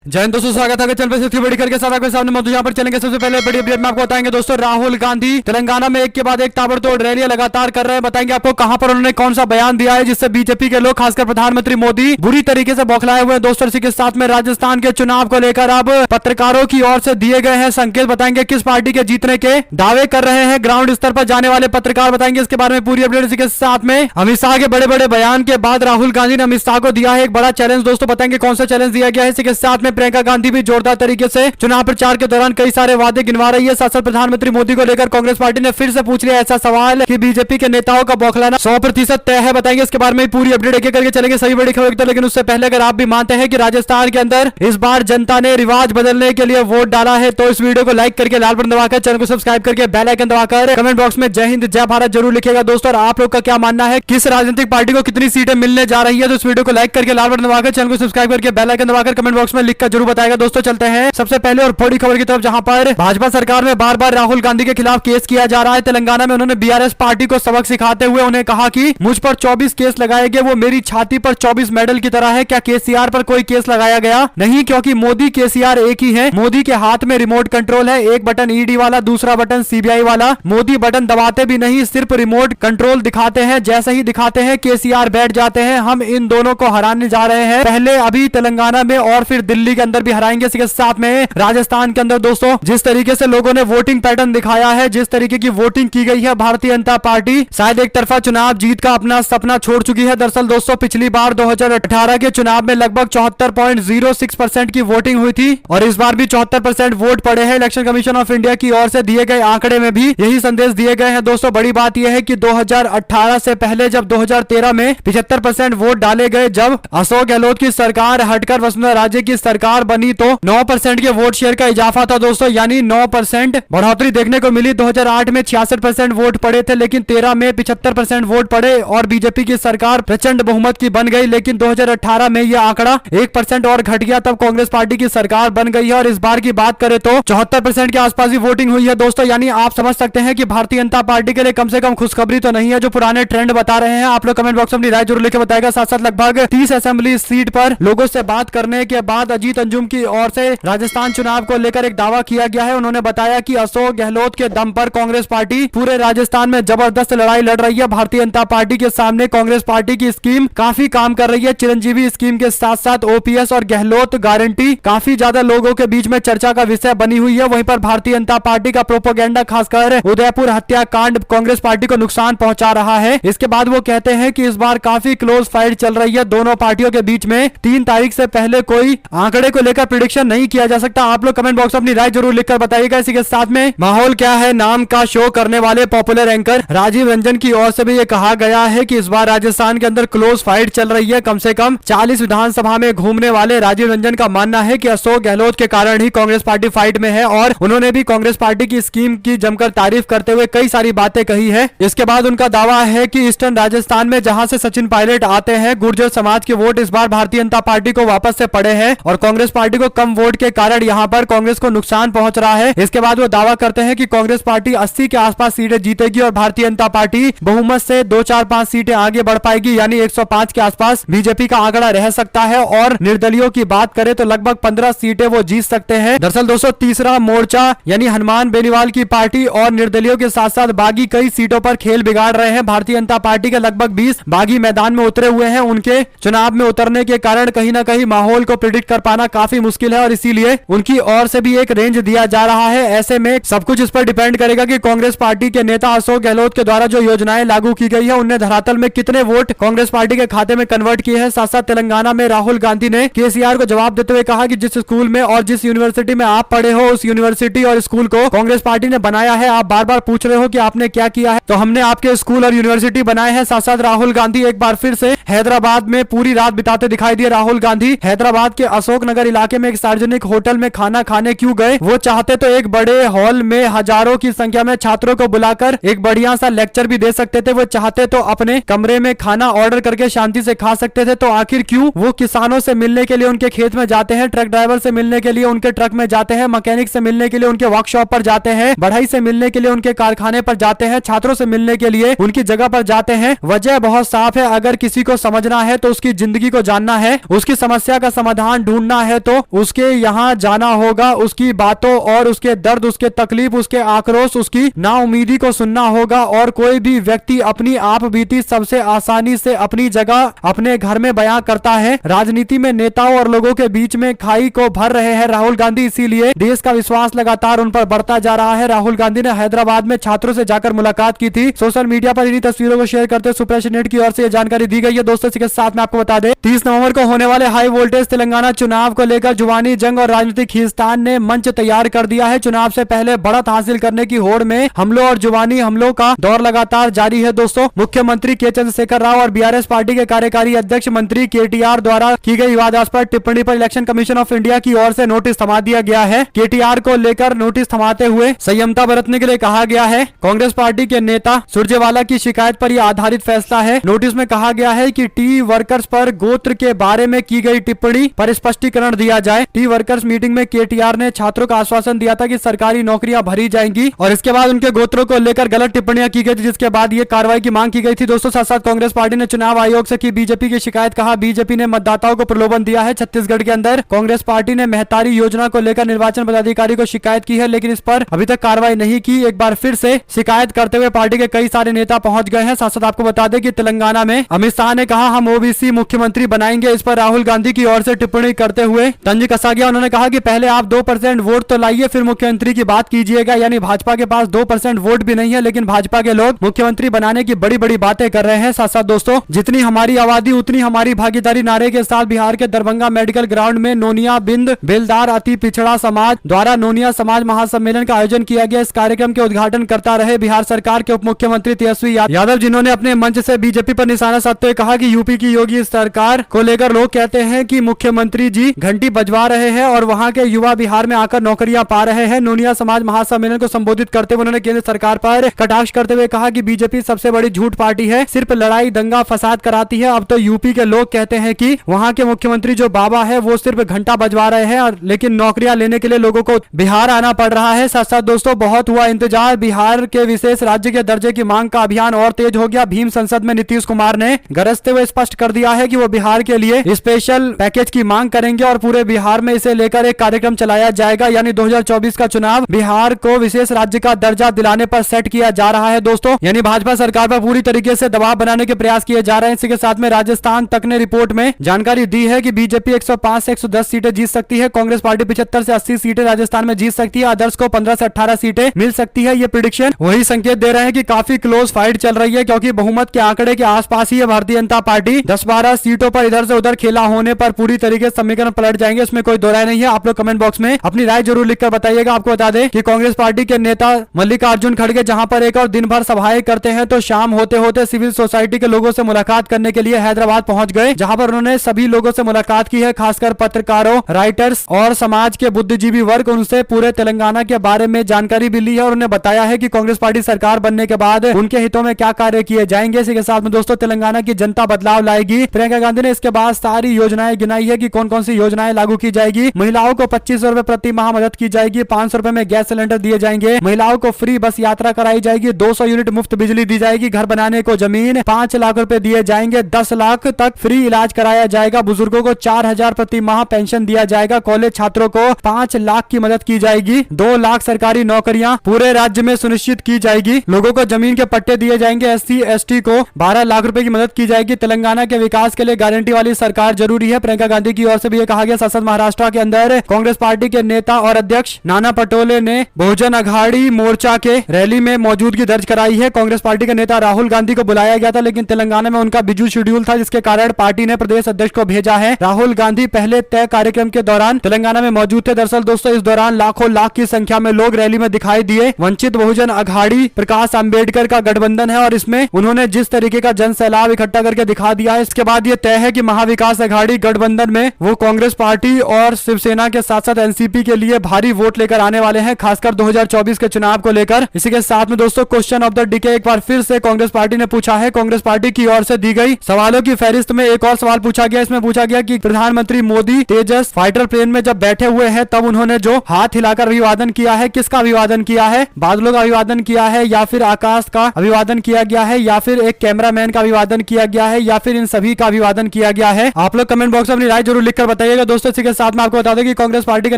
जय हिंद दोस्तों, स्वागत है चैनल पे। बड़ी करके साथ आपके सामने मौजूद। यहाँ पर चलेंगे सबसे पहले बड़ी अपडेट में आपको बताएंगे दोस्तों, राहुल गांधी तेलंगाना में एक के बाद एक ताबड़तोड़ रैलियां लगातार कर रहे हैं। बताएंगे आपको कहां पर उन्होंने कौन सा बयान दिया है जिससे बीजेपी के लोग, खासकर प्रधानमंत्री मोदी, बुरी तरीके से बौखलाए हुए हैं दोस्तों। इसी के साथ में राजस्थान के चुनाव को लेकर अब पत्रकारों की ओर से दिए गए हैं संकेत। बताएंगे किस पार्टी के जीतने के दावे कर रहे हैं ग्राउंड स्तर पर जाने वाले पत्रकार, बताएंगे इसके बारे में पूरी अपडेट। इसी के साथ में अमित शाह के बड़े बड़े बयान के बाद राहुल गांधी ने अमित शाह को दिया है एक बड़ा चैलेंज दोस्तों। बताएंगे कौन सा चैलेंज दिया गया है। इसी के साथ में प्रियंका गांधी भी जोरदार तरीके से चुनाव प्रचार के दौरान कई सारे वादे गिनवा रही है। साथ साथ प्रधानमंत्री मोदी को लेकर कांग्रेस पार्टी ने फिर से पूछ लिया ऐसा सवाल कि बीजेपी के नेताओं का बौखलाना 100% तय है। बताएंगे इसके बारे में पूरी अपडेट एक करके चलेंगे सभी बड़ी खबर की तरफ। लेकिन उससे पहले अगर आप भी मानते हैं कि राजस्थान के अंदर इस बार जनता ने रिवाज बदलने के लिए वोट डाला है तो इस वीडियो को लाइक करके, लाल बटन दबाकर, चैनल को सब्सक्राइब करके, बेल आइकन दबाकर कमेंट बॉक्स में जय हिंद जय भारत जरूर लिखिएगा दोस्तों। और आप लोग का क्या मानना है, किस राजनीतिक पार्टी को कितनी सीटें मिलने जा रही है, तो इस वीडियो को लाइक करके, लाल बटन दबाकर, चैनल को सब्सक्राइब करके, बेल आइकन दबाकर कमेंट बॉक्स में लिखकर जरूर बताएगा दोस्तों। चलते हैं सबसे पहले और बड़ी खबर की तरफ, जहां पर भाजपा सरकार में बार बार राहुल गांधी के खिलाफ केस किया जा रहा है। तेलंगाना में उन्होंने बीआरएस पार्टी को सबक सिखाते हुए उन्हें कहा कि मुझ पर 24 केस लगाए गए, वो मेरी छाती पर 24 मेडल की तरह है। क्या केसीआर पर कोई केस लगाया गया? नहीं, क्योंकि मोदी केसीआर एक ही है। मोदी के हाथ में रिमोट कंट्रोल है, एक बटन ईडी वाला, दूसरा बटन सीबीआई वाला। मोदी बटन दबाते भी नहीं, सिर्फ रिमोट कंट्रोल दिखाते हैं। जैसे ही दिखाते हैं केसीआर बैठ जाते हैं। हम इन दोनों को हराने जा रहे हैं, पहले अभी तेलंगाना में और फिर दिल्ली के अंदर भी हराएंगे। इसके साथ में राजस्थान के अंदर दोस्तों जिस तरीके से लोगों ने वोटिंग पैटर्न दिखाया है, जिस तरीके की वोटिंग की गई है, भारतीय जनता पार्टी शायद एक तरफा चुनाव जीत का अपना सपना छोड़ चुकी है। दरअसल दोस्तों पिछली बार 2018 के चुनाव में लगभग 74.06% की वोटिंग हुई थी और इस बार भी 74% वोट पड़े हैं। इलेक्शन कमीशन ऑफ इंडिया की ओर से दिए गए आंकड़े में भी यही संदेश दिए गए हैं दोस्तों। बड़ी बात यह है कि 2018 से पहले जब 2013 में 75% वोट डाले गए, जब अशोक गहलोत की सरकार हटकर वसुंधरा राजे की सरकार बनी तो 9% के वोट शेयर का इजाफा था दोस्तों, यानी 9% बढ़ोतरी देखने को मिली। 2008 में 66% वोट पड़े थे, लेकिन 13 में 75% वोट पड़े और बीजेपी की सरकार प्रचंड बहुमत की बन गई। लेकिन 2018 में यह आंकड़ा 1% और घट गया, तब कांग्रेस पार्टी की सरकार बन गई है। और इस बार की बात करें तो 74% के आसपास ही वोटिंग हुई है दोस्तों। यानी आप समझ सकते हैं कि भारतीय जनता पार्टी के लिए कम से कम खुशखबरी तो नहीं है, जो पुराने ट्रेंड बता रहे हैं। आप लोग कमेंट बॉक्स में अपनी राय जरूर लिखे बताएगा। साथ साथ लगभग 30 असेंबली सीट पर लोगों से बात करने के बाद अजीत अंजुम की ओर से राजस्थान चुनाव को लेकर एक दावा किया गया है। उन्होंने बताया कि अशोक गहलोत के दम पर कांग्रेस पार्टी पूरे राजस्थान में जबरदस्त लड़ाई लड़ रही है। भारतीय जनता पार्टी के सामने कांग्रेस पार्टी की स्कीम काफी काम कर रही है। चिरंजीवी स्कीम के साथ साथ ओपीएस और गहलोत गारंटी काफी ज्यादा लोगों के बीच में चर्चा का विषय बनी हुई है। वहीं पर भारतीय जनता पार्टी का प्रोपोगेंडा, खासकर उदयपुर हत्याकांड, कांग्रेस पार्टी को नुकसान पहुंचा रहा है। इसके बाद वो कहते हैं कि इस बार काफी क्लोज फाइट चल रही है दोनों पार्टियों के बीच में। 3 तारीख से पहले कोई आंकड़े को लेकर प्रेडिक्शन नहीं किया जा सकता। आप लोग कमेंट बॉक्स में अपनी राय जरूर लिखकर बताइएगा। इसी के साथ में माहौल क्या है नाम का शो करने वाले पॉपुलर एंकर राजीव रंजन की ओर से भी ये कहा गया है कि इस बार राजस्थान के अंदर क्लोज फाइट चल रही है। कम से कम 40 विधानसभा में घूमने वाले राजीव रंजन का मानना है कि अशोक गहलोत के कारण ही कांग्रेस पार्टी फाइट में है और उन्होंने भी कांग्रेस पार्टी की स्कीम की जमकर तारीफ करते हुए कई सारी बातें कही है। इसके बाद उनका दावा है कि ईस्टर्न राजस्थान में जहां से सचिन पायलट आते हैं, गुर्जर समाज के वोट इस बार भारतीय जनता पार्टी को वापस से पड़े हैं और कांग्रेस पार्टी को कम वोट के कारण यहां पर कांग्रेस को नुकसान पहुंच रहा है। इसके बाद वो दावा करते हैं कि कांग्रेस पार्टी 80 के आसपास सीटें जीतेगी और भारतीय जनता पार्टी बहुमत से 2-4-5 सीटें आगे बढ़ पाएगी, यानी 105 के आसपास बीजेपी का आंकड़ा रह सकता है। और निर्दलियों की बात करें तो लगभग 15 सीटें वो जीत सकते हैं। दरअसल दोस्तों तीसरा मोर्चा यानी हनुमान बेनीवाल की पार्टी और निर्दलियों के साथ साथ बागी कई सीटों पर खेल बिगाड़ रहे हैं। भारतीय जनता पार्टी के लगभग 20 बागी मैदान में उतरे हुए हैं। उनके चुनाव में उतरने के कारण कहीं ना कहीं माहौल को प्रिडिक्ट कर पाना काफी मुश्किल है और इसीलिए उनकी ओर से भी एक रेंज दिया जा रहा है। ऐसे में सब कुछ इस पर डिपेंड करेगा कि कांग्रेस पार्टी के नेता अशोक गहलोत के द्वारा जो योजनाएं लागू की गई है उनने धरातल में कितने वोट कांग्रेस पार्टी के खाते में कन्वर्ट किए हैं। साथ साथ तेलंगाना में राहुल गांधी ने केसीआर को जवाब देते हुए कहा कि जिस स्कूल में और जिस यूनिवर्सिटी में आप पढ़े हो उस यूनिवर्सिटी और स्कूल को कांग्रेस पार्टी ने बनाया है। आप बार बार पूछ रहे हो कि आपने क्या किया है, तो हमने आपके स्कूल और यूनिवर्सिटी बनाए हैं। साथ साथ राहुल गांधी एक बार फिर से हैदराबाद में पूरी रात बिताते दिखाई दिए। राहुल गांधी हैदराबाद के अशोक नगर इलाके में एक सार्वजनिक होटल में खाना खाने क्यों गए? वो चाहते तो एक बड़े हॉल में हजारों की संख्या में छात्रों को बुलाकर एक बढ़िया सा लेक्चर भी दे सकते थे। वो चाहते तो अपने कमरे में खाना ऑर्डर करके शांति से खा सकते थे। तो आखिर क्यों वो किसानों से मिलने के लिए उनके खेत में जाते हैं, ट्रक ड्राइवर से मिलने के लिए उनके ट्रक में जाते हैं, मैकेनिक से मिलने के लिए उनके वर्कशॉप पर जाते हैं, बढ़ई से मिलने के लिए उनके कारखाने पर जाते हैं, छात्रों से मिलने के लिए उनकी जगह पर जाते हैं? वजह बहुत साफ है। अगर किसी को समझना है तो उसकी जिंदगी को जानना है, उसकी समस्या का समाधान ढूंढना पहुंचना है तो उसके यहाँ जाना होगा, उसकी बातों और उसके दर्द, उसके तकलीफ, उसके आक्रोश, उसकी नाउमीदी को सुनना होगा। और कोई भी व्यक्ति अपनी आप बीती सबसे आसानी से अपनी जगह अपने घर में बयां करता है। राजनीति में नेताओं और लोगों के बीच में खाई को भर रहे हैं राहुल गांधी, इसीलिए देश का विश्वास लगातार उन पर बढ़ता जा रहा है। राहुल गांधी ने हैदराबाद में छात्रों से जाकर मुलाकात की थी। सोशल मीडिया पर इन्हीं तस्वीरों को शेयर करते सुप्रेश नेट की ओर से यह जानकारी दी गई है। दोस्तों इसके साथ में आपको बता दें 30 नवंबर को होने वाले हाई वोल्टेज तेलंगाना चुनाव को लेकर जुबानी जंग और राजनीतिक खींचतान ने मंच तैयार कर दिया है। चुनाव से पहले बढ़त हासिल करने की होड़ में हमलों और जुबानी हमलों का दौर लगातार जारी है। दोस्तों मुख्यमंत्री के चंद्रशेखर राव और बीआरएस पार्टी के कार्यकारी अध्यक्ष मंत्री केटीआर द्वारा की गई विवादास्पद टिप्पणी पर इलेक्शन कमीशन ऑफ इंडिया की ओर से नोटिस थमा दिया गया है। केटीआर को लेकर नोटिस थमाते हुए संयमता बरतने के लिए कहा गया है। कांग्रेस पार्टी के नेता सुरजेवाला की शिकायत पर यह आधारित फैसला है। नोटिस में कहा गया है कि टी वर्कर्स पर गोत्र के बारे में की गई टिप्पणी पर स्पष्टीकरण दिया जाए। टी वर्कर्स मीटिंग में केटीआर ने छात्रों का आश्वासन दिया था कि सरकारी नौकरियां भरी जाएंगी और इसके बाद उनके गोत्रों को लेकर गलत टिप्पणियां की गई थी, जिसके बाद ये कार्रवाई की मांग की गई थी। दोस्तों साथ साथ कांग्रेस पार्टी ने चुनाव आयोग से की बीजेपी की शिकायत, कहा बीजेपी ने मतदाताओं को प्रलोभन दिया है। छत्तीसगढ़ के अंदर कांग्रेस पार्टी ने मेहतारी योजना को लेकर निर्वाचन पदाधिकारी को शिकायत की है, लेकिन इस पर अभी तक कार्रवाई नहीं की। एक बार फिर से शिकायत करते हुए पार्टी के कई सारे नेता पहुंच गए हैं। साथ साथ आपको बता दें कि तेलंगाना में अमित शाह ने कहा हम ओबीसी मुख्यमंत्री बनाएंगे। इस पर राहुल गांधी की ओर से टिप्पणी करते हुए तंज कसा गया। उन्होंने कहा कि पहले आप 2% वोट तो लाइए, फिर मुख्यमंत्री की बात कीजिएगा। यानी भाजपा के पास 2% वोट भी नहीं है, लेकिन भाजपा के लोग मुख्यमंत्री बनाने की बड़ी बड़ी बातें कर रहे हैं। साथ साथ दोस्तों जितनी हमारी आबादी उतनी हमारी भागीदारी नारे के साथ बिहार के दरभंगा मेडिकल ग्राउंड में नोनिया बिंद बेलदार अति पिछड़ा समाज द्वारा नोनिया समाज महासम्मेलन का आयोजन किया गया। इस कार्यक्रम के उद्घाटन करता रहे बिहार सरकार के उप मुख्यमंत्री तेजस्वी यादव, जिन्होंने अपने मंच से बीजेपी पर निशाना साधते हुए कहा कि यूपी की योगी सरकार को लेकर लोग कहते हैं कि मुख्यमंत्री जी घंटी बजवा रहे हैं और वहां के युवा बिहार में आकर नौकरियां पा रहे हैं। नोनिया समाज महासम्मेलन को संबोधित करते हुए उन्होंने केंद्र सरकार पर कटाक्ष करते हुए कहा कि बीजेपी सबसे बड़ी झूठ पार्टी है, सिर्फ लड़ाई दंगा फसाद कराती है। अब तो यूपी के लोग कहते हैं कि वहां के मुख्यमंत्री जो बाबा है वो सिर्फ घंटा बजवा रहे हैं, और लेकिन नौकरियां लेने के लिए लोगों को बिहार आना पड़ रहा है। साथ साथ दोस्तों बहुत हुआ इंतजार, बिहार के विशेष राज्य के दर्जे की मांग का अभियान और तेज हो गया। भीम संसद में नीतीश कुमार ने गरजते हुए स्पष्ट कर दिया है कि वो बिहार के लिए स्पेशल पैकेज की मांग करेंगे और पूरे बिहार में इसे लेकर एक कार्यक्रम चलाया जाएगा। यानी 2024 का चुनाव बिहार को विशेष राज्य का दर्जा दिलाने पर सेट किया जा रहा है। दोस्तों यानी भाजपा सरकार पर पूरी तरीके से दबाव बनाने के प्रयास किए जा रहे हैं। इसी के साथ में राजस्थान तक ने रिपोर्ट में जानकारी दी है कि बीजेपी 105 से 110 सीटें जीत सकती है। कांग्रेस पार्टी 75 से 80 सीटें राजस्थान में जीत सकती है। आदर्श को 15 से 18 सीटें मिल सकती है। ये प्रेडिक्शन वही संकेत दे रहे हैं कि काफी क्लोज फाइट चल रही है, क्योंकि बहुमत के आंकड़े के आसपास ही है। भारतीय जनता पार्टी 10-12 सीटों पर इधर से उधर खेला होने पर पूरी तरीके से समीकरण पलट जाएंगे, इसमें कोई दो राय नहीं है। आप लोग कमेंट बॉक्स में अपनी राय जरूर लिखकर बताइएगा। आपको बता दें कि कांग्रेस पार्टी के नेता मल्लिकार्जुन खड़गे जहां पर एक और दिन भर सभाएं करते हैं, तो शाम होते होते सिविल सोसाइटी के लोगों से मुलाकात करने के लिए हैदराबाद पहुंच गए, जहां पर उन्होंने सभी लोगों से मुलाकात की है, खासकर पत्रकारों, राइटर्स और समाज के बुद्धिजीवी वर्ग। उनसे पूरे तेलंगाना के बारे में जानकारी भी ली है और उन्हें बताया है कि कांग्रेस पार्टी सरकार बनने के बाद उनके हितों में क्या कार्य किए जाएंगे। इसी के साथ में दोस्तों तेलंगाना की जनता बदलाव लाएगी। प्रियंका गांधी ने इसके बाद सारी योजनाएं गिनाई है कि कौन कौन सी योजनाएं लागू की जाएगी। महिलाओं को 2500 रुपए प्रति माह मदद की जाएगी, 500 रुपए में गैस सिलेंडर दिए जाएंगे, महिलाओं को फ्री बस यात्रा कराई जाएगी, 200 यूनिट मुफ्त बिजली दी जाएगी, घर बनाने को जमीन 5 लाख रुपए दिए जाएंगे, 10 लाख तक फ्री इलाज कराया जाएगा, बुजुर्गों को 4000 प्रति माह पेंशन दिया जाएगा, कॉलेज छात्रों को 5 लाख की मदद की जाएगी, 2 लाख सरकारी नौकरियां पूरे राज्य में सुनिश्चित की जाएगी, लोगों को जमीन के पट्टे दिए जाएंगे, SC ST को 12 लाख रुपए की मदद की जाएगी। तेलंगाना के विकास के लिए गारंटी वाली सरकार जरूरी है। प्रियंका गांधी की ओर से भी ये कहा गया। संसद महाराष्ट्र के अंदर कांग्रेस पार्टी के नेता और अध्यक्ष नाना पटोले ने बहुजन अघाड़ी मोर्चा के रैली में मौजूदगी दर्ज कराई है। कांग्रेस पार्टी के नेता राहुल गांधी को बुलाया गया था, लेकिन तेलंगाना में उनका बिजी शेड्यूल था, जिसके कारण पार्टी ने प्रदेश अध्यक्ष को भेजा है। राहुल गांधी पहले तय कार्यक्रम के दौरान तेलंगाना में मौजूद थे। दरअसल दोस्तों इस दौरान लाखों लाख की संख्या में लोग रैली में दिखाई दिए। वंचित बहुजन अघाड़ी प्रकाश अंबेडकर का गठबंधन है और इसमें उन्होंने जिस तरीके का जन सैलाब इकट्ठा करके दिखा दिया है, इसके बाद ये तय है कि महाविकास अघाड़ी गठबंधन में वो कांग्रेस पार्टी और शिवसेना के साथ साथ एनसीपी के लिए भारी वोट लेकर आने वाले हैं, खासकर 2024 के चुनाव को लेकर। इसी के साथ में दोस्तों क्वेश्चन ऑफ द डे एक बार फिर से कांग्रेस पार्टी ने पूछा है। कांग्रेस पार्टी की ओर से दी गई सवालों की फहरिस्त में एक और सवाल पूछा गया। इसमें पूछा गया कि प्रधानमंत्री मोदी तेजस फाइटर प्लेन में जब बैठे हुए हैं तब उन्होंने जो हाथ हिलाकर अभिवादन किया है, किसका अभिवादन किया है? बादलों का अभिवादन किया है, या फिर आकाश का अभिवादन किया गया है, या फिर एक कैमरामैन का अभिवादन किया गया है, या फिर इन सभी का अभिवादन किया गया है? आप लोग कमेंट बॉक्स में अपनी राय जरूर लिखकर बताइएगा दोस्तों। इसी के साथ में आपको बता दें कि कांग्रेस पार्टी के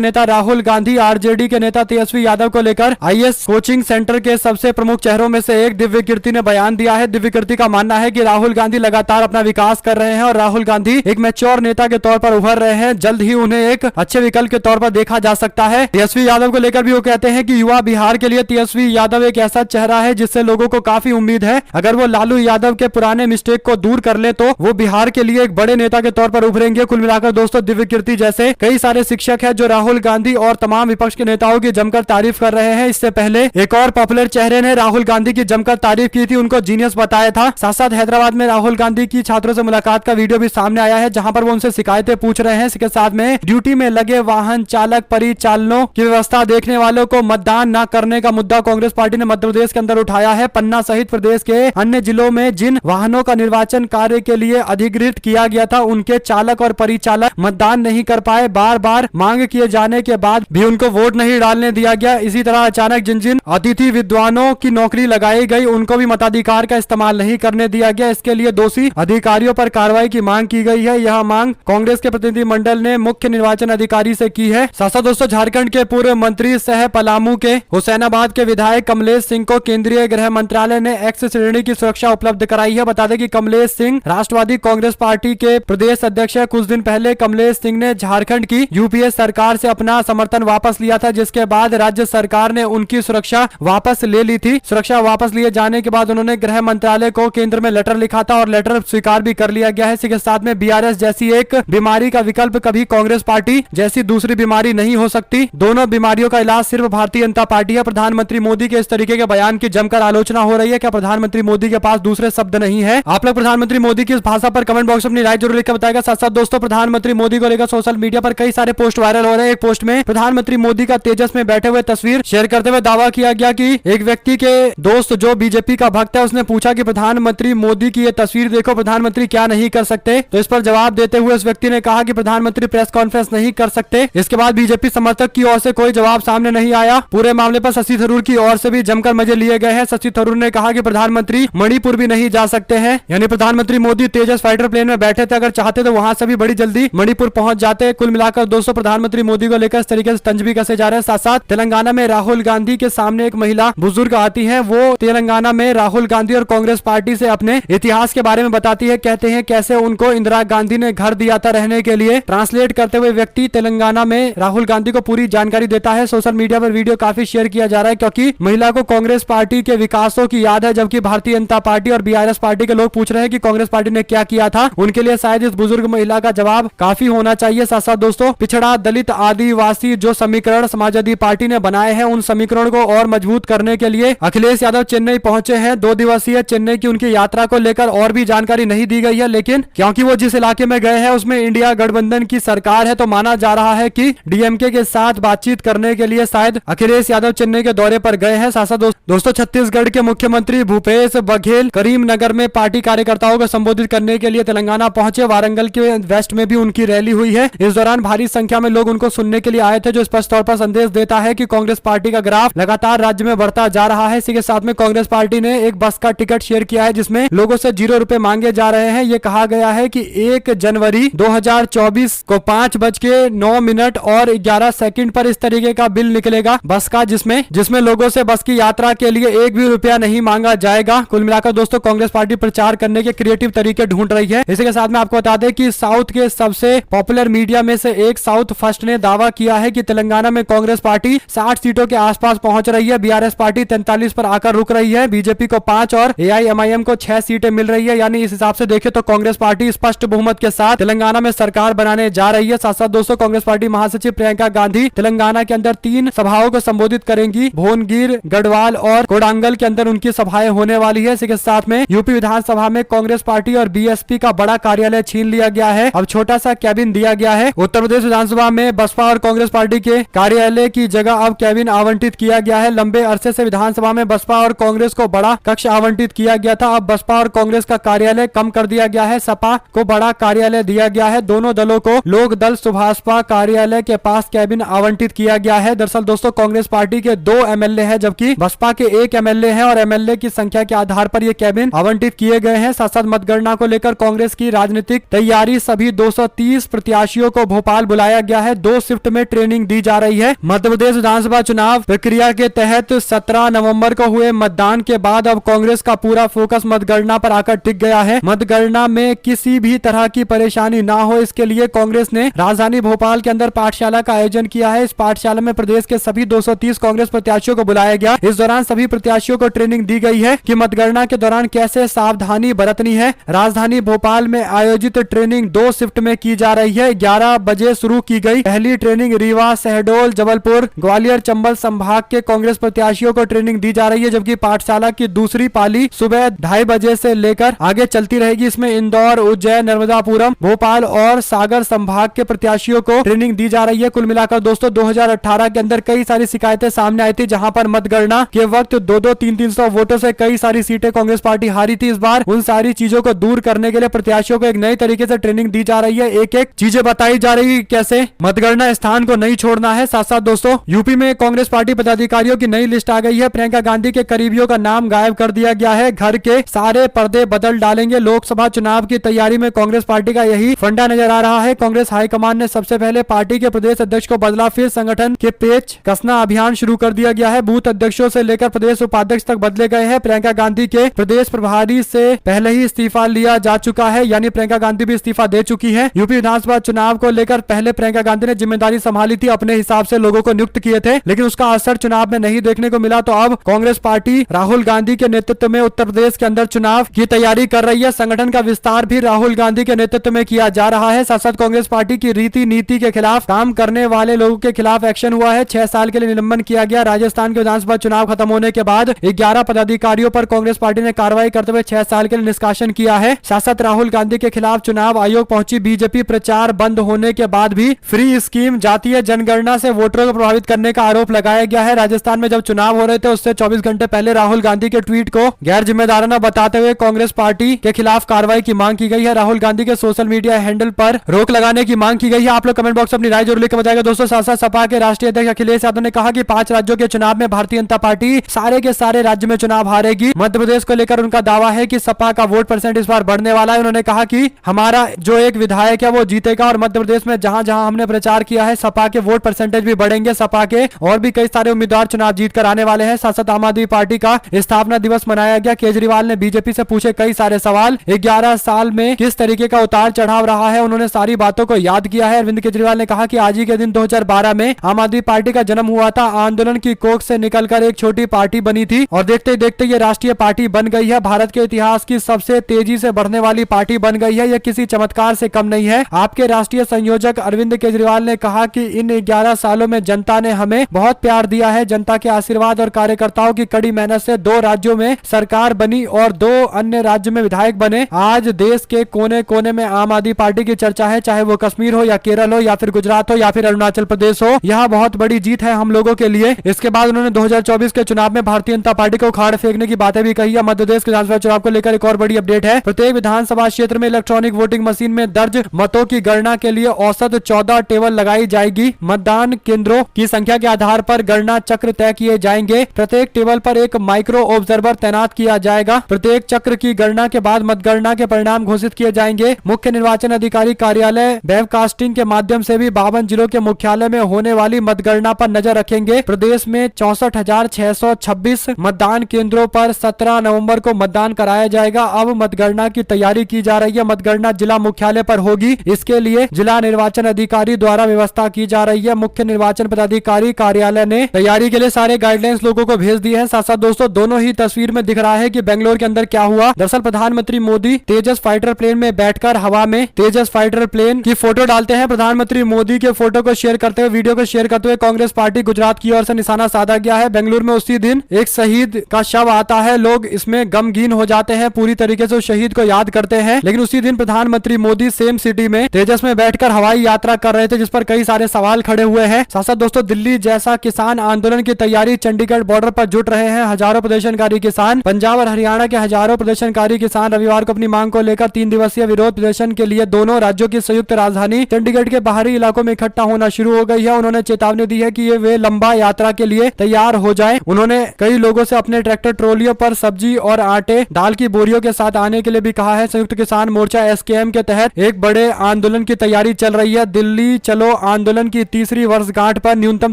नेता राहुल गांधी आरजेडी के नेता तेजस्वी यादव को लेकर आईएएस कोचिंग सेंटर के सबसे प्रमुख चेहरों में से एक दिव्य कीर्ति ने बयान दिया है। दिव्य कीर्ति का मानना है कि राहुल गांधी लगातार अपना विकास कर रहे हैं और राहुल गांधी एक मैच्योर नेता के तौर पर उभर रहे हैं। जल्द ही उन्हें एक अच्छे विकल्प के तौर पर देखा जा सकता है। तेजस्वी यादव को लेकर भी वो कहते हैं कि युवा बिहार के लिए तेजस्वी यादव एक ऐसा चेहरा है जिससे लोगों को काफी उम्मीद है। अगर वो लालू यादव के पुराने मिस्टेक को दूर कर ले तो वो बिहार के लिए एक बड़े नेता के तौर पर उभरेंगे। कुल मिलाकर दोस्तों दिव्य कीर्ति जैसे कई सारे शिक्षक है जो राहुल गांधी और तमाम विपक्ष के नेताओं की जमकर तारीफ कर रहे हैं। इससे पहले एक और पॉपुलर चेहरे ने राहुल गांधी की जमकर तारीफ की थी, उनको जीनियस बताया था। साथ साथ हैदराबाद में राहुल गांधी की छात्रों से मुलाकात का वीडियो भी सामने आया है, जहां पर वो उनसे शिकायतें पूछ रहे हैं। इसके साथ में ड्यूटी में लगे वाहन चालक परिचालनों की व्यवस्था देखने वालों को मतदान न करने का मुद्दा कांग्रेस पार्टी ने मध्य प्रदेश के अंदर उठाया है। पन्ना सहित प्रदेश के अन्य जिलों में जिन वाहनों का निर्वाचन कार्य के लिए अधिकृत किया गया था उनके चालक और परिचालक मतदान नहीं कर पाए। बार बार मांग किए जाने के बाद भी उनको वोट नहीं डालने दिया गया। इसी तरह अचानक जिन जिन अतिथि विद्वानों की नौकरी लगाई गई उनको भी मताधिकार का इस्तेमाल नहीं करने दिया गया। इसके लिए दोषी अधिकारियों पर कार्रवाई की मांग की गई है। यह मांग कांग्रेस के प्रतिनिधिमंडल ने मुख्य निर्वाचन अधिकारी से की है। साथ दोस्तों झारखंड के पूर्व मंत्री सह पलामू के हुसैनाबाद के विधायक कमलेश सिंह को केंद्रीय गृह मंत्रालय ने एक्स श्रेणी की सुरक्षा उपलब्ध कराई है। बता दें कि कमलेश सिंह राष्ट्रवादी कांग्रेस पार्टी के प्रदेश अध्यक्ष है। कुछ दिन पहले कमलेश सिंह ने झारखंड की यूपीए सरकार से अपना समर्थन वापस लिया था, जिसके बाद राज्य सरकार ने उनकी सुरक्षा वापस ले ली थी। सुरक्षा वापस लिए जाने के बाद उन्होंने गृह मंत्रालय को केंद्र में लेटर लिखा था और लेटर स्वीकार भी कर लिया गया है। इसी के साथ में बीआरएस जैसी एक बीमारी का विकल्प कभी कांग्रेस पार्टी जैसी दूसरी बीमारी नहीं हो सकती। दोनों बीमारियों का इलाज सिर्फ भारतीय जनता पार्टी है। प्रधानमंत्री मोदी के इस तरीके के बयान की जमकर आलोचना हो रही है। क्या प्रधानमंत्री मोदी के पास दूसरे शब्द नहीं है? आप लोग प्रधानमंत्री मोदी की इस भाषा पर कमेंट बॉक्स में अपनी राय जरूर लिखकर बताएगा। साथ साथ दोस्तों प्रधानमंत्री मोदी को लेकर सोशल मीडिया पर कई सारे पोस्ट वायरल हो रहे हैं। एक पोस्ट में प्रधानमंत्री मोदी का तेजस में बैठे हुए तस्वीर शेयर करते हुए दावा किया गया कि एक व्यक्ति के दोस्त जो बीजेपी का भक्त है उसने पूछा कि प्रधानमंत्री मोदी की ये तस्वीर देखो, प्रधानमंत्री क्या नहीं कर सकते? तो इस पर जवाब देते हुए उस व्यक्ति ने कहा कि प्रधानमंत्री प्रेस कॉन्फ्रेंस नहीं कर सकते। इसके बाद बीजेपी समर्थक की ओर से कोई जवाब सामने नहीं आया। पूरे मामले पर शशि थरूर की ओर से भी जमकर मजे लिए गए हैं। शशि थरूर ने कहा कि प्रधानमंत्री मणिपुर भी नहीं जा सकते हैं, यानी प्रधानमंत्री मोदी तेजस फाइटर प्लेन में बैठे थे, अगर चाहते तो वहां से भी बड़ी जल्दी मणिपुर पहुंच जाते। कुल मिलाकर दोस्तों प्रधानमंत्री मोदी को लेकर इस तरीके से तंज भी कसे जा रहे हैं। साथ साथ तेलंगाना में राहुल गांधी के सामने एक महिला बुजुर्ग आती है, वो तेलंगाना में राहुल गांधी और कांग्रेस पार्टी से अपने इतिहास के बारे में बताती है। कहते हैं कैसे उनको इंदिरा गांधी ने घर दिया था रहने के लिए। ट्रांसलेट करते हुए व्यक्ति तेलंगाना में राहुल गांधी को पूरी जानकारी देता है। सोशल मीडिया पर वीडियो काफी शेयर किया जा रहा है क्योंकि महिला को कांग्रेस पार्टी के विकासों की याद है, जबकि भारतीय जनता पार्टी और बीआरएस पार्टी के लोग पूछ रहे हैं कि कांग्रेस पार्टी ने क्या किया था। उनके लिए शायद इस बुजुर्ग महिला का जवाब काफी होना चाहिए। साथ साथ दोस्तों पिछड़ा दलित आदिवासी जो समीकरण समाजवादी पार्टी ने बनाए हैं उन समीकरण को और मजबूत करने के लिए अखिलेश यादव चेन्नई पहुंचे हैं। 2 दिवसीय चेन्नई की उनकी यात्रा को लेकर और भी जानकारी नहीं दी गई है, लेकिन क्योंकि वो जिस इलाके में गए हैं उसमें इंडिया गठबंधन की सरकार है तो माना जा रहा है कि डीएमके के साथ बातचीत करने के लिए शायद अखिलेश यादव चेन्नई के दौरे पर गए हैं। साथ दोस्तों छत्तीसगढ़ के मुख्यमंत्री भूपेश बघेल करीमनगर में पार्टी कार्यकर्ताओं को संबोधित करने के लिए तेलंगाना पहुंचे। वारंगल के वेस्ट में भी उनकी रैली हुई है। इस दौरान भारी संख्या में लोग उनको सुनने के लिए आए थे, जो स्पष्ट तौर पर संदेश देता है कि कांग्रेस पार्टी का ग्राफ लगातार राज्य में बढ़ता जा रहा है। इसी के साथ में कांग्रेस पार्टी ने एक बस का टिकट शेयर किया है जिसमें लोगों से 0 रुपए मांगे जा रहे हैं। ये कहा गया है कि 1 जनवरी 2024 को 5:09 और 11 सेकंड पर इस तरीके का बिल निकलेगा बस का, जिसमें लोगों से बस की यात्रा के लिए 1 भी रुपया नहीं मांगा जाएगा। कुल मिलाकर दोस्तों कांग्रेस पार्टी प्रचार करने के क्रिएटिव तरीके ढूंढ रही है। इसी के साथ में आपको बता दें कि साउथ के सबसे पॉपुलर मीडिया में से एक साउथ फर्स्ट ने दावा किया है कि तेलंगाना में कांग्रेस पार्टी 60 सीटों के आसपास पहुंच रही है। बीआरएस पार्टी 43 पर आकर रुक रही है। बीजेपी को 5 और एआईएमआईएम को 6 सीटें मिल रही है। यानी इस हिसाब से देखें तो कांग्रेस पार्टी स्पष्ट बहुमत के साथ तेलंगाना में सरकार बनाने जा रही है। साथ साथ दोस्तों कांग्रेस पार्टी महासचिव प्रियंका गांधी तेलंगाना के अंदर 3 सभाओं को संबोधित करेंगी। भोनगिर, गढ़वाल और कोडांगल के अंदर उनकी सभाएं होने वाली है। इसी के साथ में यूपी विधानसभा में कांग्रेस पार्टी और बीएसपी का बड़ा कार्यालय छीन लिया गया है। अब छोटा सा कैबिन दिया गया है। उत्तर प्रदेश विधानसभा में बसपा और कांग्रेस पार्टी के कार्यालय की जगह अब कैबिन आवंटित किया गया है। लंबे अरसे से विधानसभा में बसपा और कांग्रेस को बड़ा कक्ष आवंटित किया गया था। अब बसपा और कांग्रेस का कार्यालय कम कर दिया गया है। सपा को बड़ा कार्यालय दिया गया है। दोनों दलों को लोक दल सुभाषपा कार्यालय के पास कैबिन आवंटित किया गया है। दरअसल दोस्तों कांग्रेस पार्टी के 2 एमएलए हैं, जबकि बसपा के 1 एमएलए हैं और एमएलए की संख्या के आधार पर ये कैबिन आवंटित किए गए हैं। साथ साथ मतगणना को लेकर कांग्रेस की राजनीतिक तैयारी सभी 230 प्रत्याशियों को भोपाल बुलाया गया है। 2 शिफ्ट में ट्रेनिंग दी जा रही है। मध्य प्रदेश विधानसभा चुनाव प्रक्रिया के तहत 17 नवंबर को हुए मतदान के बाद अब कांग्रेस का पूरा फोकस मतगणना पर आकर टिक गया है। मतगणना में किसी भी तरह की परेशानी ना हो, इसके लिए कांग्रेस ने राजधानी भोपाल के अंदर पाठशाला का आयोजन किया है। इस पाठशाला में प्रदेश के सभी 230 कांग्रेस प्रत्याशियों को बुलाया गया। इस दौरान सभी प्रत्याशियों को ट्रेनिंग दी गई है कि मतगणना के दौरान कैसे सावधानी बरतनी है। राजधानी भोपाल में आयोजित ट्रेनिंग 2 शिफ्ट में की जा रही है। 11 बजे शुरू की गई पहली ट्रेनिंग रीवा, शहडोल, जबलपुर, ग्वालियर, चंबल संभाग के कांग्रेस प्रत्याशियों को ट्रेनिंग दी जा रही है, जबकि पाठशाला की दूसरी पाली सुबह 2:30 बजे से लेकर आगे चलती रहेगी। इसमें इंदौर, उज्जैन, नर्मदापुरम, भोपाल और सागर संभाग के प्रत्याशियों को ट्रेनिंग दी जा रही है। कुल मिलाकर दोस्तों 2018 के अंदर कई सारी शिकायतें सामने आई थी, जहां पर मतगणना के वक्त 2-2, 300 वोटों से कई सारी सीटें कांग्रेस पार्टी हारी थी। इस बार उन सारी चीजों को दूर करने के लिए प्रत्याशियों को एक नई तरीके से ट्रेनिंग दी जा रही है। एक एक चीजें बताई जा रही है, कैसे मतगणना स्थान को नहीं छोड़ना है। साथ साथ दोस्तों यूपी में कांग्रेस पार्टी पदाधिकारियों की नई लिस्ट आ गई है। प्रियंका गांधी के करीबियों का नाम गायब कर दिया गया है। घर के सारे पर्दे बदल डालेंगे। लोकसभा चुनाव की तैयारी में कांग्रेस पार्टी का यही फंडा नजर आ रहा है। कांग्रेस हाईकमान ने सबसे पहले पार्टी के प्रदेश अध्यक्ष को बदला, फिर संगठन के पेच कसना अभियान शुरू कर दिया गया है। बूथ अध्यक्षों से लेकर प्रदेश उपाध्यक्ष तक बदले गए हैं। प्रियंका गांधी के प्रदेश प्रभारी से पहले ही इस्तीफा लिया जा चुका है, यानी प्रियंका गांधी भी इस्तीफा दे चुकी है। यूपी विधानसभा चुनाव को लेकर पहले प्रियंका गांधी ने जिम्मेदारी संभाली थी, अपने हिसाब से लोगों को नियुक्त किए थे, लेकिन उसका असर चुनाव में नहीं देखने को मिला। तो अब कांग्रेस पार्टी राहुल गांधी के नेतृत्व में उत्तर प्रदेश के अंदर चुनाव की तैयारी कर रही है। संगठन का विस्तार भी राहुल गांधी के नेतृत्व में किया जा रहा है। साथ साथ कांग्रेस पार्टी की रीति नीति के खिलाफ काम करने वाले लोगों के खिलाफ एक्शन हुआ है। 6 साल के लिए निलंबन किया गया। राजस्थान के विधानसभा चुनाव खत्म होने के बाद 11 पदाधिकारियों पर कांग्रेस पार्टी ने कार्रवाई करते हुए 6 साल के लिए निष्कासन किया है। साथ साथ राहुल गांधी के खिलाफ चुनाव आयोग पहुंची बीजेपी प्रचार बंद होने के बाद भी फ्री स्कीम जातीय जनगणना से वोटरों को प्रभावित करने का आरोप लगाया गया है। राजस्थान में जब चुनाव हो रहे थे उससे 24 घंटे पहले राहुल गांधी के ट्वीट को गैर जिम्मेदाराना बताते हुए कांग्रेस पार्टी के खिलाफ कार्रवाई की मांग की गई है। राहुल गांधी के सोशल मीडिया हैंडल पर रोक लगाने की मांग की गई है। आप लोग कमेंट बॉक्स में अपनी राय जरूर लिख के बताइएगा। दोस्तों साथ साथ सपा के राष्ट्रीय अध्यक्ष अखिलेश यादव ने कहा कि 5 राज्यों के चुनाव में भारतीय जनता पार्टी सारे के सारे राज्य में चुनाव हारेगी। मध्य प्रदेश को लेकर उनका दावा है कि सपा का वोट परसेंट इस बार बढ़ने वाला है। उन्होंने कहा कि हमारा जो एक विधायक है वो जीतेगा और मध्य प्रदेश में जहां जहां हमने प्रचार किया है सपा के वोट परसेंटेज भी बढ़ेंगे। सपा के और भी कई सारे उम्मीदवार चुनाव जीतकर आने वाले हैं। साथ साथ आम आदमी पार्टी का स्थापना दिवस मनाया गया। केजरीवाल ने बीजेपी से पूछे कई सारे सवाल। 11 साल में किस तरीके का उतार चढ़ाव रहा है, उन्होंने सारी बातों को याद किया है। अरविंद केजरीवाल ने कहा कि आज ही के दिन 2012 में आम आदमी पार्टी का जन्म हुआ था। आंदोलन की कोख से निकलकर एक छोटी पार्टी बनी थी और देखते देखते ये राष्ट्रीय पार्टी बन गई है। भारत के इतिहास की सबसे तेजी से बढ़ने वाली पार्टी बन गई है। यह किसी चमत्कार से कम नहीं है। आपके राष्ट्रीय संयोजक अरविंद केजरीवाल ने कहा कि इन 11 सालों में जनता ने हमें बहुत प्यार दिया है। जनता के आशीर्वाद और कार्यकर्ताओं की कड़ी मेहनत से 2 राज्यों में सरकार बनी और 2 अन्य राज्य में विधायक बने। आज देश के कोने कोने में आम आदमी पार्टी की चर्चा है, चाहे वो कश्मीर हो या केरल हो या फिर गुजरात हो या फिर अरुणाचल प्रदेश हो। यह बहुत बड़ी जीत है हम लोगों के लिए। इसके बाद उन्होंने 2024 के चुनाव में भारतीय जनता पार्टी को उखाड़ फेंकने की बातें भी कही है। मध्य प्रदेश के विधानसभा चुनाव को लेकर एक और बड़ी अपडेट है। प्रत्येक विधानसभा क्षेत्र में इलेक्ट्रॉनिक वोटिंग मशीन में दर्ज मतों की गणना के लिए औसत 14 टेबल लगाई जाएगी। मतदान केंद्रों की संख्या के आधार पर गणना चक्र तय किए जाएंगे। प्रत्येक टेबल पर एक माइक्रो ऑब्जर्वर तैनात किया जाएगा। प्रत्येक चक्र की गणना के बाद मतगणना के परिणाम घोषित किए जाएंगे। मुख्य निर्वाचन अधिकारी कार्यालय वेबकास्टिंग के माध्यम से भी 52 जिलों के मुख्यालय में होने वाली मतगणना पर नजर रखेंगे। प्रदेश में 64,626 मतदान केंद्रों पर 17 नवंबर को मतदान कराया जाएगा। अब मतगणना की तैयारी की जा रही है। मतगणना जिला मुख्यालय पर होगी। इसके लिए जिला निर्वाचन अधिकारी द्वारा व्यवस्था की जा रही है। मुख्य निर्वाचन पदाधिकारी कार्यालय ने तैयारी के लिए सारे गाइडलाइंस लोगों को भेज दी है। साथ साथ दोस्तों दोनों ही तस्वीर में दिख रहा है कि बेंगलोर के अंदर क्या हुआ। दरअसल प्रधानमंत्री मोदी तेजस फाइटर प्लेन में बैठकर हवा में तेजस फाइटर प्लेन की फोटो डालते हैं। प्रधानमंत्री मोदी के फोटो को शेयर करते हुए, वीडियो को शेयर करते हुए कांग्रेस पार्टी गुजरात की ओर से निशाना साधा गया है। बेंगलुरु में उसी दिन एक शहीद का शव आता है। लोग इसमें गमगीन हो जाते हैं, पूरी तरीके से उस शहीद को याद करते हैं। लेकिन उसी दिन प्रधानमंत्री मोदी सेम सिटी में तेजस में बैठकर हवाई यात्रा कर रहे थे, जिस पर कई सारे सवाल खड़े हुए हैं। साथ साथ दोस्तों दिल्ली जैसा किसान आंदोलन की तैयारी, चंडीगढ़ बॉर्डर पर जुट रहे हैं हजारों प्रदर्शनकारी किसान। पंजाब और हरियाणा के हजारों प्रदर्शनकारी किसान रविवार को अपनी मांग को लेकर 3 दिवसीय विरोध प्रदर्शन के लिए दोनों राज्यों की संयुक्त राजधानी चंडीगढ़ के बाहरी इलाकों में इकट्ठा होना शुरू हो गई है। उन्होंने चेतावनी दी है कि ये वे लंबा यात्रा के लिए तैयार हो जाएं। उन्होंने कई लोगों से अपने ट्रैक्टर ट्रॉलियों पर सब्जी और आटे दाल की बोरियों के साथ आने के लिए भी कहा है। संयुक्त किसान मोर्चा SKM के तहत एक बड़े आंदोलन की तैयारी चल रही है। दिल्ली चलो आंदोलन की तीसरी वर्षगांठ पर न्यूनतम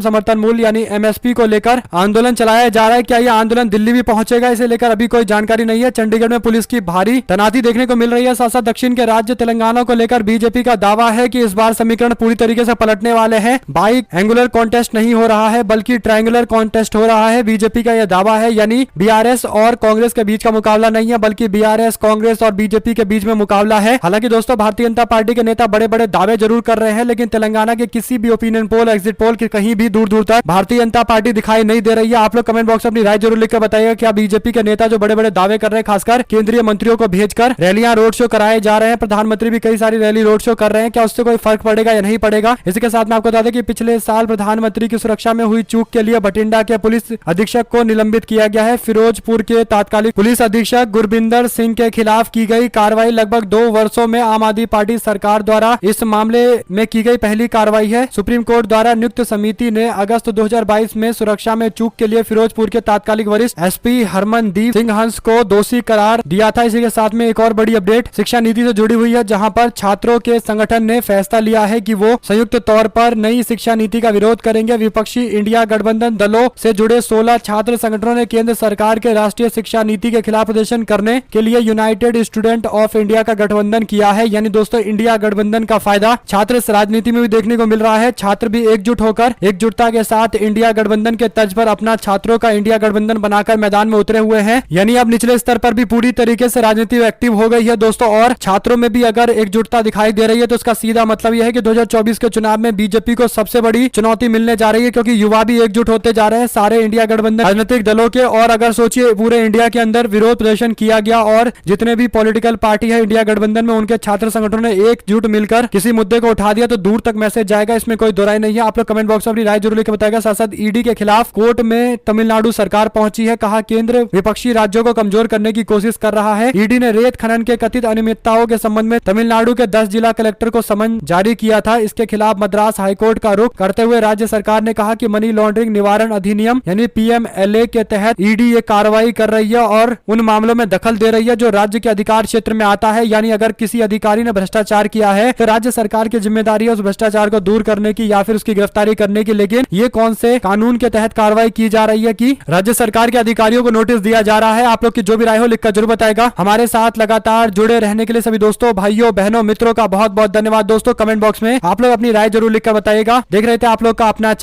समर्थन मूल्य यानी एमएसपी को लेकर आंदोलन चलाया जा रहा है। क्या यह आंदोलन दिल्ली भी पहुंचेगा, इसे लेकर अभी कोई जानकारी नहीं है। चंडीगढ़ में पुलिस की भारी तैनाती देखने को मिल रही है। साथ साथ दक्षिण के राज्य तेलंगाना को लेकर बीजेपी का दावा है कि इस बार समीकरण पूरी तरीके से पलटने वाले हैं। बाइक एंगुलर कॉन्टेस्ट नहीं हो रहा है बल्कि ट्रायंगुलर कॉन्टेस्ट हो रहा है, बीजेपी का यह दावा है। यानी बीआरएस और कांग्रेस के बीच का मुकाबला नहीं है बल्कि बीआरएस, कांग्रेस और बीजेपी के बीच में मुकाबला है। हालांकि दोस्तों भारतीय जनता पार्टी के नेता बड़े बड़े दावे जरूर कर रहे हैं, लेकिन तेलंगाना के किसी भी ओपिनियन पोल, एग्जिट पोल के कहीं भी दूर दूर तक भारतीय जनता पार्टी दिखाई नहीं दे रही है। आप लोग कमेंट बॉक्स में अपनी राय जरूर लिखकर बताइएगा, क्या बीजेपी के नेता जो बड़े बड़े दावे कर रहे हैं, खासकर केंद्रीय मंत्रियों को भेजकर रैलियां, रोड शो कराए जा रहे हैं, प्रधानमंत्री भी कई सारी रैली, रोड शो कर रहे हैं, क्या उससे कोई फर्क पड़ेगा या नहीं पड़ेगा। इसी के साथ में आपको बता दें कि पिछले साल प्रधानमंत्री की सुरक्षा में हुई चूक के लिए बठिंडा के पुलिस अधीक्षक को निलंबित किया गया है। फिरोजपुर के तात्कालिक पुलिस अधीक्षक गुरबिंदर सिंह के खिलाफ की गई कार्रवाई लगभग 2 वर्षों में आम आदमी पार्टी सरकार द्वारा इस मामले में की गई पहली कार्रवाई है। सुप्रीम कोर्ट द्वारा नियुक्त समिति ने अगस्त 2022 में सुरक्षा में चूक के लिए फिरोजपुर के तात्कालिक वरिष्ठ एसपी हरमनदीप सिंह हंस को दोषी करार दिया था। इसी के साथ में एक और बड़ी अपडेट शिक्षा नीति से जुड़ी हुई है, जहां पर छात्रों के संगठन ने फैसला लिया है कि वो संयुक्त तौर पर नई शिक्षा नीति का विरोध करेंगे। विपक्षी इंडिया गठबंधन दलों से जुड़े 16 छात्र संगठनों ने केंद्र सरकार के राष्ट्रीय शिक्षा नीति के खिलाफ प्रदर्शन करने के लिए यूनाइटेड स्टूडेंट ऑफ इंडिया का गठबंधन किया है। यानी दोस्तों इंडिया गठबंधन का फायदा छात्र राजनीति में भी देखने को मिल रहा है। छात्र भी एकजुट होकर, एकजुटता के साथ इंडिया गठबंधन के तर्ज पर अपना छात्रों का इंडिया गठबंधन बनाकर मैदान में उतरे हुए हैं। यानी अब निचले स्तर पर भी पूरी तरीके से राजनीति एक्टिव हो गई है दोस्तों, और छात्रों में भी अगर एकजुटता दिखाई दे रही है तो इसका सीधा मतलब यह है कि 2024 के चुनाव में बीजेपी को सबसे बड़ी चुनौती मिलने जा रही है, क्योंकि युवा भी एकजुट होते जा रहे हैं सारे इंडिया गठबंधन राजनीतिक दलों के। और अगर सोचिए पूरे इंडिया के अंदर विरोध प्रदर्शन किया गया और जितने भी पॉलिटिकल पार्टी है इंडिया गठबंधन में उनके छात्र संगठनों ने एकजुट मिलकर किसी मुद्दे को उठा दिया तो दूर तक मैसेज जाएगा, इसमें कोई दो राय नहीं है। आप लोग कमेंट बॉक्स में अपनी राय जरूर लिखकर बताएगा। साथ साथ ईडी के खिलाफ कोर्ट में तमिलनाडु सरकार पहुंची है, कहा केंद्र विपक्षी राज्यों को कमजोर करने की कोशिश कर रहा है। ईडी ने रेत खनन के कथित अनियमितताओं के संबंध में तमिलनाडु के 10 जिला कलेक्टर को समन जारी किया था। इसके खिलाफ मद्रास हाईकोर्ट का रुख करते हुए राज्य सरकार ने कहा कि मनी लॉन्ड्रिंग निवारण अधिनियम यानी पीएमएलए के तहत ईडी ये कार्रवाई कर रही है और उन मामलों में दखल दे रही है जो राज्य के अधिकार क्षेत्र में आता है। यानी अगर किसी अधिकारी ने भ्रष्टाचार किया है तो राज्य सरकार की जिम्मेदारी है उस भ्रष्टाचार को दूर करने की या फिर उसकी गिरफ्तारी करने की। लेकिन ये कौन से कानून के तहत कार्रवाई की जा रही है कि राज्य सरकार के अधिकारियों को नोटिस दिया जा रहा है। आप लोग की जो भी राय हो लिखकर जरूर बताएगा। हमारे साथ लगातार जुड़े रहने के लिए सभी दोस्तों, भाइयों, बहनों, मित्रों का बहुत बहुत धन्यवाद। दोस्तों कमेंट बॉक्स में आप लोग अपनी राय जरूर लिखकर बताइएगा। देख रहे थे आप लोग का अपना